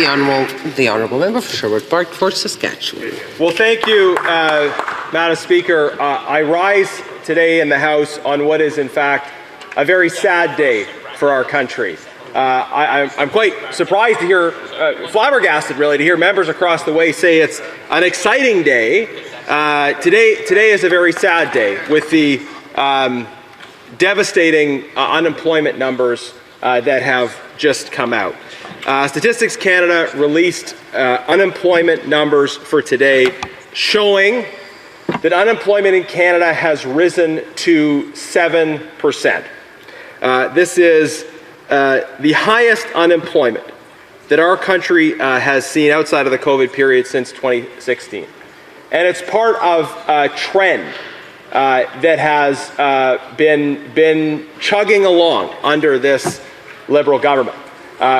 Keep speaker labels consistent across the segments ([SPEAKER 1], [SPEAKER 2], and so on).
[SPEAKER 1] The Honourable Member for Sherwood Park for Saskatchewan.
[SPEAKER 2] Well, thank you, Madam Speaker. I rise today in the House on what is, in fact, a very sad day for our country. I'm quite surprised to hear, flabbergasted really, to hear members across the way say it's an exciting day. Today is a very sad day with the devastating unemployment numbers that have just come out. Statistics Canada released unemployment numbers for today showing that unemployment in Canada has risen to 7%. This is the highest unemployment that our country has seen outside of the COVID period since 2016. And it's part of a trend that has been chugging along under this Liberal government.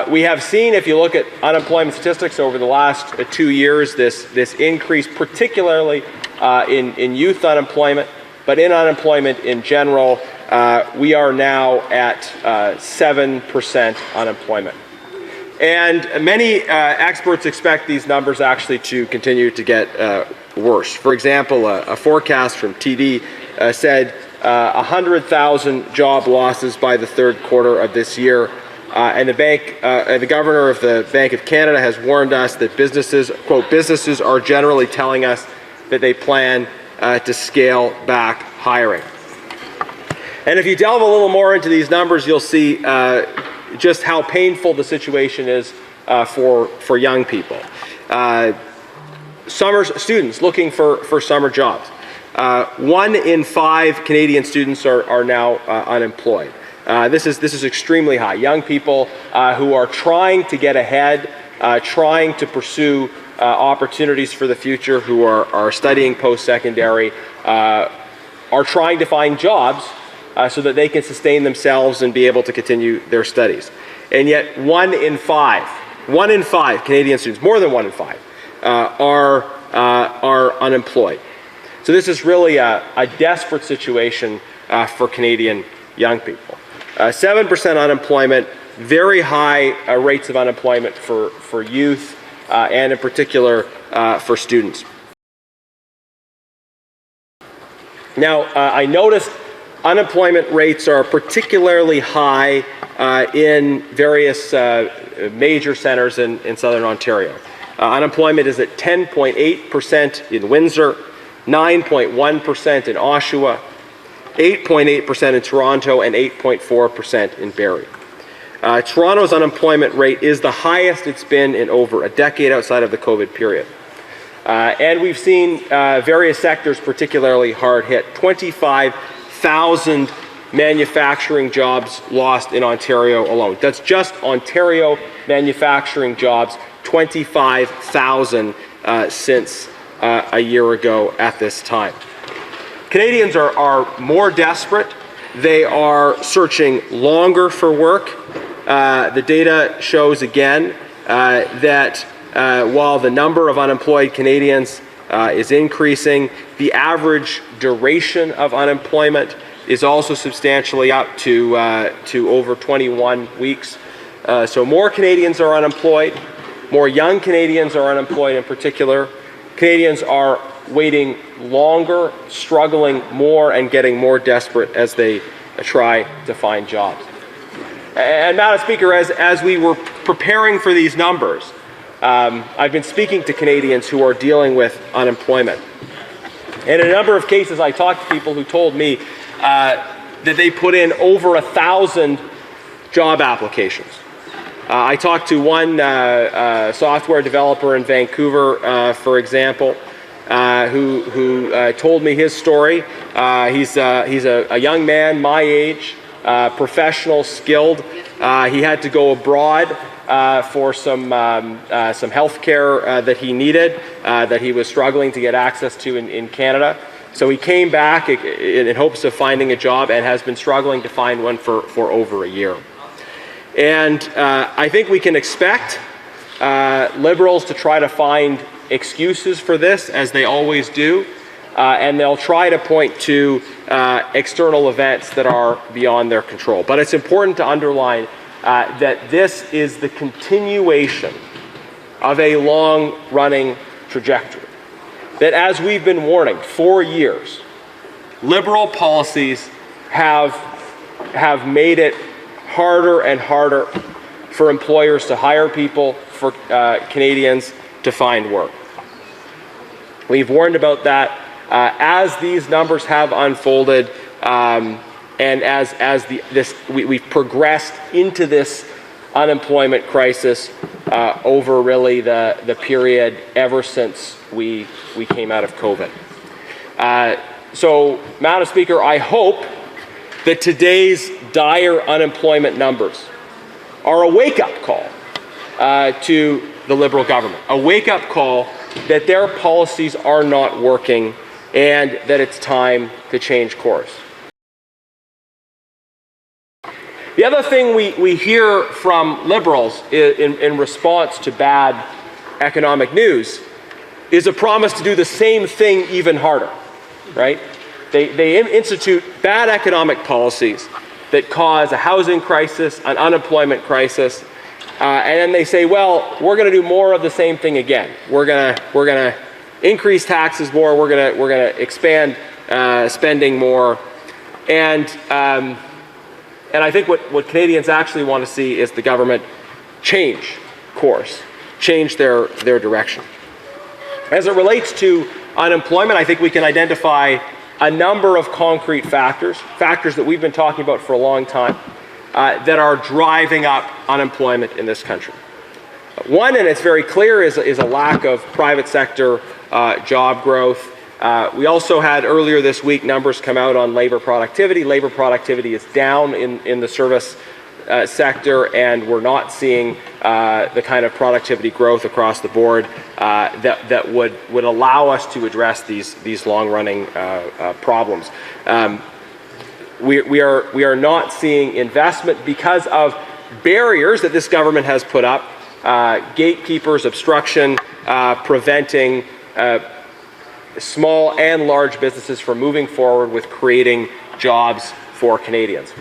[SPEAKER 2] We have seen, if you look at unemployment statistics over the last 2 years, this increase, particularly in youth unemployment, but in unemployment in general, we are now at 7% unemployment. And many experts expect these numbers actually to continue to get worse. For example, a forecast from TD said 100,000 job losses by the third quarter of this year. And the governor of the Bank of Canada has warned us that businesses, quote, businesses are generally telling us that they plan to scale back hiring. And if you delve a little more into these numbers, you'll see just how painful the situation is for young people. Summer students looking for summer jobs. 1 in 5 Canadian students are now unemployed. This is extremely high. Young people who are trying to get ahead, trying to pursue opportunities for the future, who are studying post-secondary, are trying to find jobs so that they can sustain themselves and be able to continue their studies. And yet 1 in 5 Canadian students, more than 1 in 5, are unemployed. So this is really a desperate situation for Canadian young people. 7% unemployment, very high rates of unemployment for youth and in particular for students. Now, I noticed unemployment rates are particularly high in various major centres in Southern Ontario. Unemployment is at 10.8% in Windsor, 9.1% in Oshawa, 8.8% in Toronto, and 8.4% in Barrie. Toronto's unemployment rate is the highest it's been in over a decade outside of the COVID period. And we've seen various sectors particularly hard hit. 25,000 manufacturing jobs lost in Ontario alone. That's just Ontario manufacturing jobs, 25,000 since a year ago at this time. Canadians are more desperate. They are searching longer for work. The data shows again that while the number of unemployed Canadians is increasing, the average duration of unemployment is also substantially up to over 21 weeks. So more Canadians are unemployed. More young Canadians are unemployed in particular. Canadians are waiting longer, struggling more, and getting more desperate as they try to find jobs. And Madam Speaker, as we were preparing for these numbers, I've been speaking to Canadians who are dealing with unemployment. And in a number of cases, I talked to people who told me that they put in over 1,000 job applications. I talked to one software developer in Vancouver, for example, who told me his story. He's a young man my age, professional, skilled. He had to go abroad for some health care that he needed, that he was struggling to get access to in Canada. So he came back in hopes of finding a job and has been struggling to find one for over a year. And I think we can expect Liberals to try to find excuses for this, as they always do, and they'll try to point to external events that are beyond their control. But it's important to underline that this is the continuation of a long-running trajectory. That, as we've been warning for years, liberal policies have made it harder and harder for employers to hire people, for Canadians to find work. We've warned about that as these numbers have unfolded, and as we've progressed into this unemployment crisis over really the period ever since we came out of COVID. So, Madam Speaker, I hope that today's dire unemployment numbers are a wake-up call to the Liberal government, a wake-up call that their policies are not working and that it's time to change course. The other thing we hear from Liberals in response to bad economic news is a promise to do the same thing even harder, right? They institute bad economic policies that cause a housing crisis, an unemployment crisis, and then they say, well, we're going to do more of the same thing again. We're going to increase taxes more. We're going to expand spending more, and I think what Canadians actually want to see is the government change course, change their direction. As it relates to unemployment, I think we can identify a number of concrete factors that we've been talking about for a long time, that are driving up unemployment in this country. One, and it's very clear, is a lack of private sector job growth. We also had earlier this week numbers come out on labor productivity. Labor productivity is down in the service sector, and we're not seeing the kind of productivity growth across the board that would allow us to address these long-running problems. We are not seeing investment because of barriers that this government has put up, gatekeepers, obstruction, preventing small and large businesses from moving forward with creating jobs for Canadians.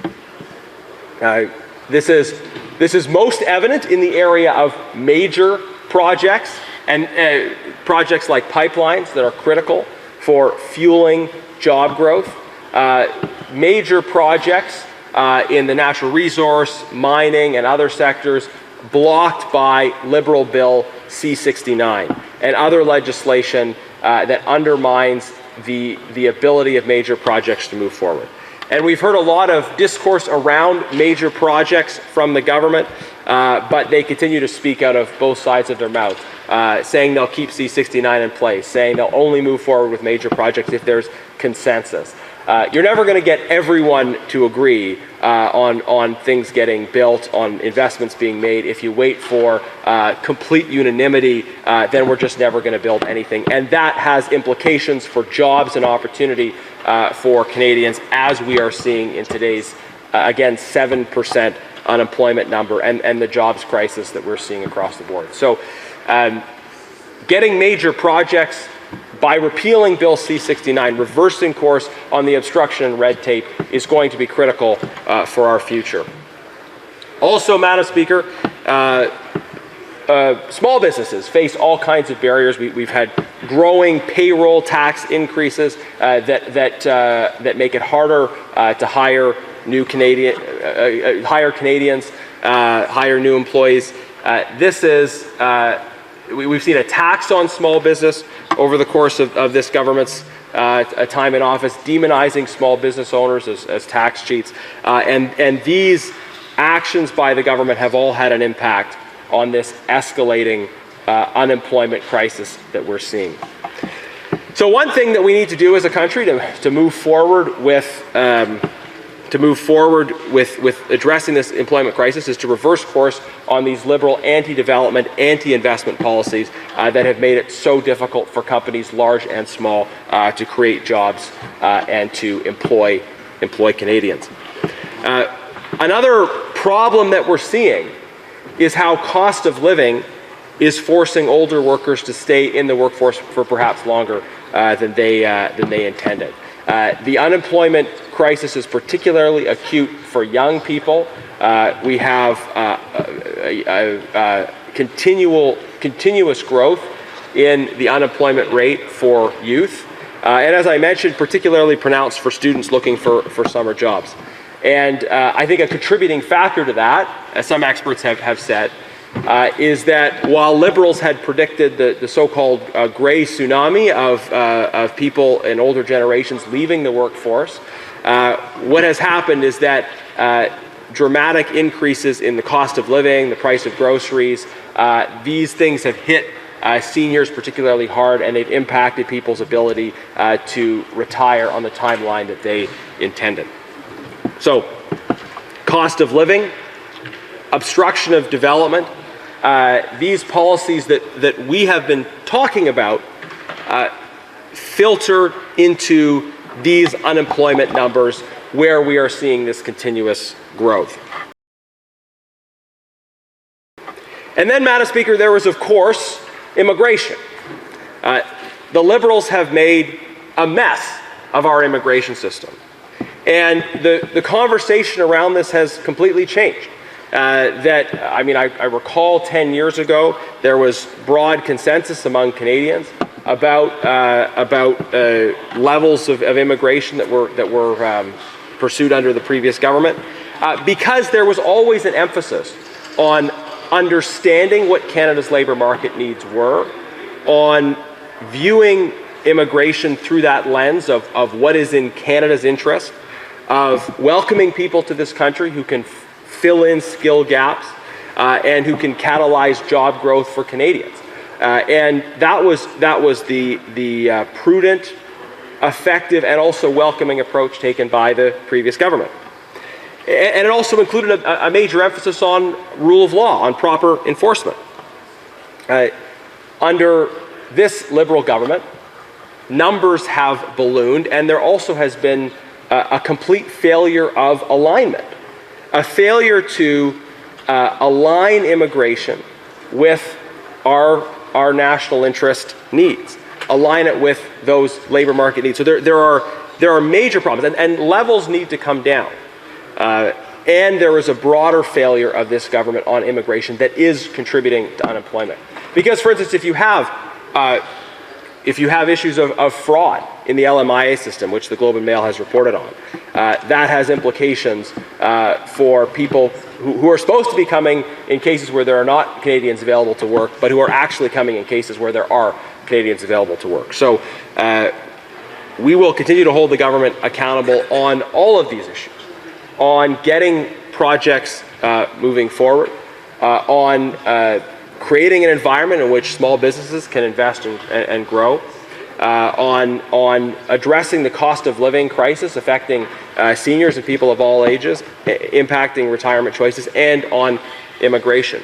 [SPEAKER 2] This is most evident in the area of major projects, and projects like pipelines that are critical for fueling job growth. Major projects in the natural resource, mining, and other sectors blocked by Liberal Bill C-69 and other legislation that undermines the ability of major projects to move forward. And we've heard a lot of discourse around major projects from the government, but they continue to speak out of both sides of their mouth, saying they'll keep C-69 in place, saying they'll only move forward with major projects if there's consensus. You're never going to get everyone to agree on things getting built, on investments being made. If you wait for complete unanimity, then we're just never going to build anything. And that has implications for jobs and opportunity for Canadians, as we are seeing in today's, again, 7% unemployment number and the jobs crisis that we're seeing across the board. So getting major projects by repealing Bill C-69, reversing course on the obstruction and red tape, is going to be critical for our future. Also, Madam Speaker, small businesses face all kinds of barriers. We've had growing payroll tax increases that make it harder to hire new Canadians, hire new employees. We've seen a tax on small business over the course of this government's time in office, demonizing small business owners as tax cheats. And these actions by the government have all had an impact on this escalating unemployment crisis that we're seeing. So one thing that we need to do as a country to move forward with addressing this employment crisis is to reverse course on these Liberal anti-development, anti-investment policies that have made it so difficult for companies large and small to create jobs and to employ Canadians. Another problem that we're seeing is how cost of living is forcing older workers to stay in the workforce for perhaps longer than they intended. The unemployment crisis is particularly acute for young people. We have continuous growth in the unemployment rate for youth. And as I mentioned, particularly pronounced for students looking for summer jobs. And I think a contributing factor to that, as some experts have said, is that while Liberals had predicted the so-called gray tsunami of people in older generations leaving the workforce, what has happened is that dramatic increases in the cost of living, the price of groceries, these things have hit seniors particularly hard, and they've impacted people's ability to retire on the timeline that they intended. So, cost of living, obstruction of development, these policies that we have been talking about filter into these unemployment numbers where we are seeing this continuous growth. And then, Madam Speaker, there was, of course, immigration. The Liberals have made a mess of our immigration system. And the conversation around this has completely changed. I recall 10 years ago, there was broad consensus among Canadians about levels of immigration that were pursued under the previous government, because there was always an emphasis on understanding what Canada's labour market needs were, on viewing immigration through that lens of what is in Canada's interest, of welcoming people to this country who can fill in skill gaps and who can catalyze job growth for Canadians. And that was the prudent, effective, and also welcoming approach taken by the previous government. And it also included a major emphasis on rule of law, on proper enforcement. Under this Liberal government, numbers have ballooned, and there also has been a complete failure of alignment, a failure to align immigration with our national interest needs, align it with those labour market needs. So there are major problems, and levels need to come down. And there is a broader failure of this government on immigration that is contributing to unemployment. Because, for instance, if you have issues of fraud in the LMIA system, which the Globe and Mail has reported on, that has implications for people who are supposed to be coming in cases where there are not Canadians available to work, but who are actually coming in cases where there are Canadians available to work. So we will continue to hold the government accountable on all of these issues, on getting projects moving forward, on creating an environment in which small businesses can invest and grow, on addressing the cost of living crisis affecting seniors and people of all ages, impacting retirement choices, and on immigration.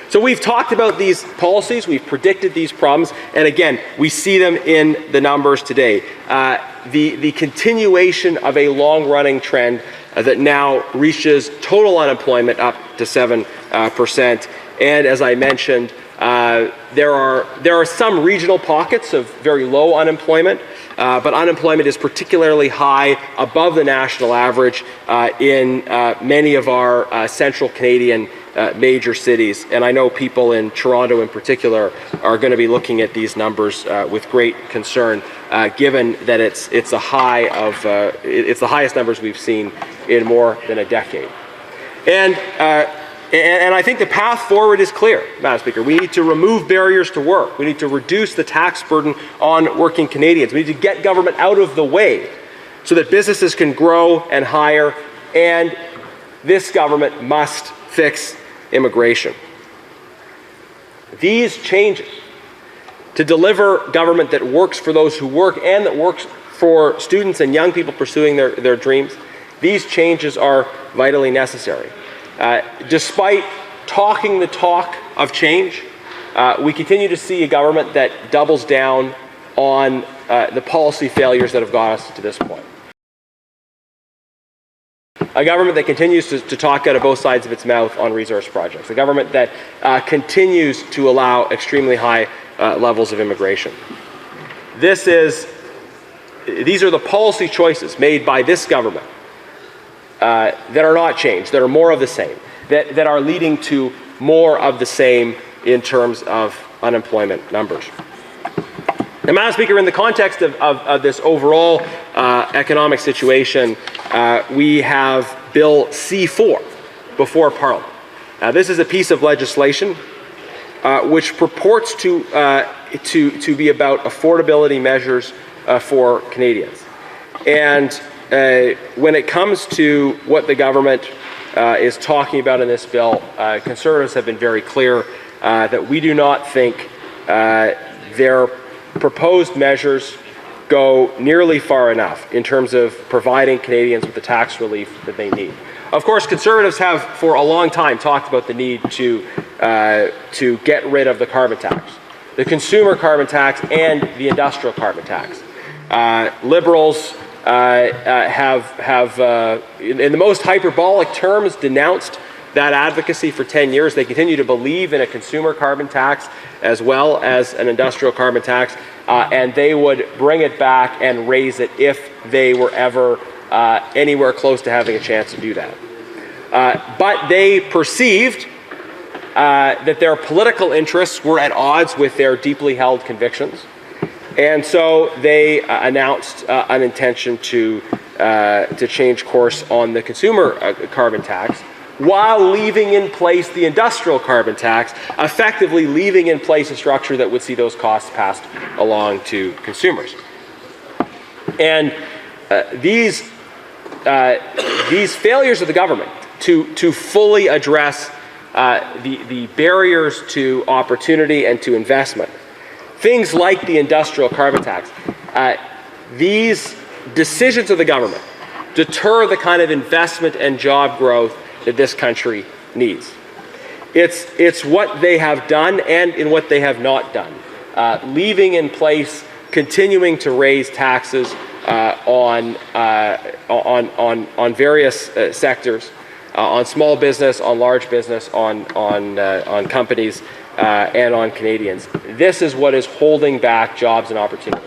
[SPEAKER 2] So we've talked about these policies, we've predicted these problems, and again, we see them in the numbers today. The continuation of a long-running trend that now reaches total unemployment up to 7%. And as I mentioned, there are some regional pockets of very low unemployment, but unemployment is particularly high, above the national average, in many of our central Canadian major cities. And I know people in Toronto in particular are going to be looking at these numbers with great concern, given that it's the highest numbers we've seen in more than a decade. And I think the path forward is clear, Madam Speaker. We need to remove barriers to work. We need to reduce the tax burden on working Canadians. We need to get government out of the way so that businesses can grow and hire, and this government must fix immigration. These changes to deliver government that works for those who work and that works for students and young people pursuing their dreams, these changes are vitally necessary. Despite talking the talk of change, we continue to see a government that doubles down on the policy failures that have got us to this point. A government that continues to talk out of both sides of its mouth on resource projects. A government that continues to allow extremely high levels of immigration. These are the policy choices made by this government that are not changed, that are more of the same, that are leading to more of the same in terms of unemployment numbers. Now, Madam Speaker, in the context of this overall economic situation, we have Bill C4 before Parliament. This is a piece of legislation which purports to be about affordability measures for Canadians. And when it comes to what the government is talking about in this bill, Conservatives have been very clear that we do not think their proposed measures go nearly far enough in terms of providing Canadians with the tax relief that they need. Of course, Conservatives have for a long time talked about the need to get rid of the carbon tax, the consumer carbon tax and the industrial carbon tax. Liberals have in the most hyperbolic terms, denounced that advocacy for 10 years. They continue to believe in a consumer carbon tax as well as an industrial carbon tax, and they would bring it back and raise it if they were ever anywhere close to having a chance to do that. But they perceived that their political interests were at odds with their deeply held convictions. And so they announced an intention to change course on the consumer carbon tax while leaving in place the industrial carbon tax, effectively leaving in place a structure that would see those costs passed along to consumers. And these failures of the government to fully address the barriers to opportunity and to investment, things like the industrial carbon tax, these decisions of the government deter the kind of investment and job growth that this country needs. It's what they have done and in what they have not done, leaving in place, continuing to raise taxes on various sectors, on small business, on large business, on companies, and on Canadians. This is what is holding back jobs and opportunity.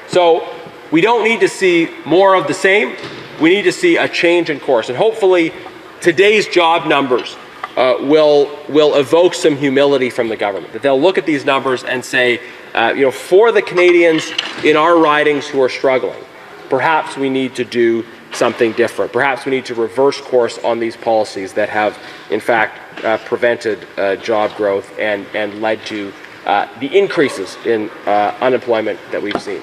[SPEAKER 2] So we don't need to see more of the same. We need to see a change in course. And hopefully today's job numbers will evoke some humility from the government, that they'll look at these numbers and say, for the Canadians in our ridings who are struggling, perhaps we need to do something different. Perhaps we need to reverse course on these policies that have, in fact, prevented job growth and led to the increases in unemployment that we've seen.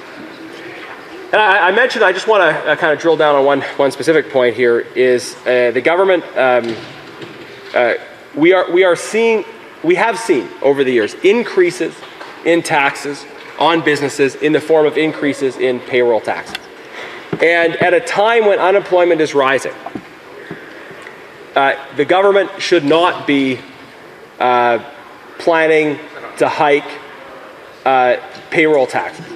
[SPEAKER 2] And I mentioned, I just want to kind of drill down on one specific point here, is the government, we have seen over the years increases in taxes on businesses in the form of increases in payroll taxes. And at a time when unemployment is rising, the government should not be planning to hike payroll taxes.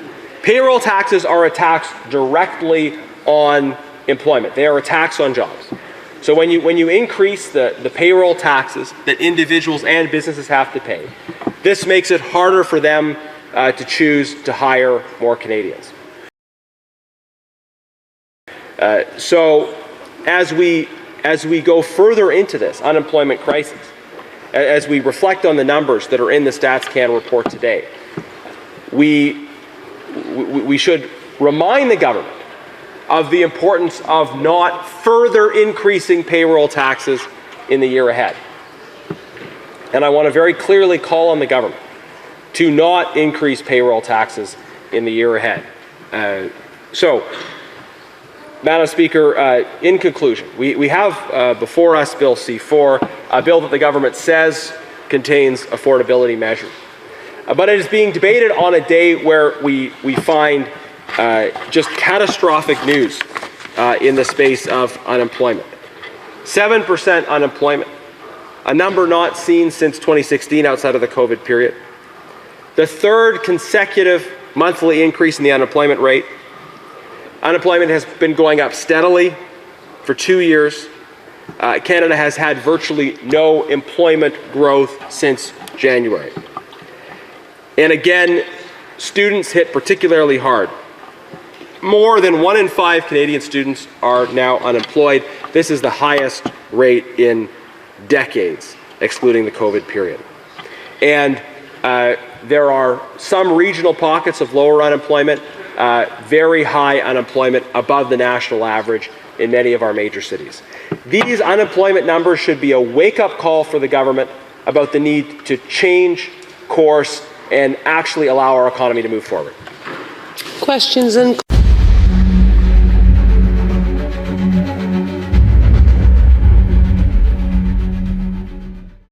[SPEAKER 2] Payroll taxes are a tax directly on employment. They are a tax on jobs. So when you increase the payroll taxes that individuals and businesses have to pay, this makes it harder for them to choose to hire more Canadians. So as we go further into this unemployment crisis, as we reflect on the numbers that are in the StatsCan report today, we should remind the government of the importance of not further increasing payroll taxes in the year ahead. And I want to very clearly call on the government to not increase payroll taxes in the year ahead. So, Madam Speaker, in conclusion, we have before us Bill C4, a bill that the government says contains affordability measures. But it is being debated on a day where we find just catastrophic news in the space of unemployment. 7% unemployment, a number not seen since 2016 outside of the COVID period. The third consecutive monthly increase in the unemployment rate. Unemployment has been going up steadily for 2 years. Canada has had virtually no employment growth since January. And again, students hit particularly hard. More than 1 in 5 Canadian students are now unemployed. This is the highest rate in decades. excluding the COVID period. And there are some regional pockets of lower unemployment, very high unemployment above the national average in many of our major cities. These unemployment numbers should be a wake-up call for the government about the need to change course and actually allow our economy to move forward.
[SPEAKER 1] Questions and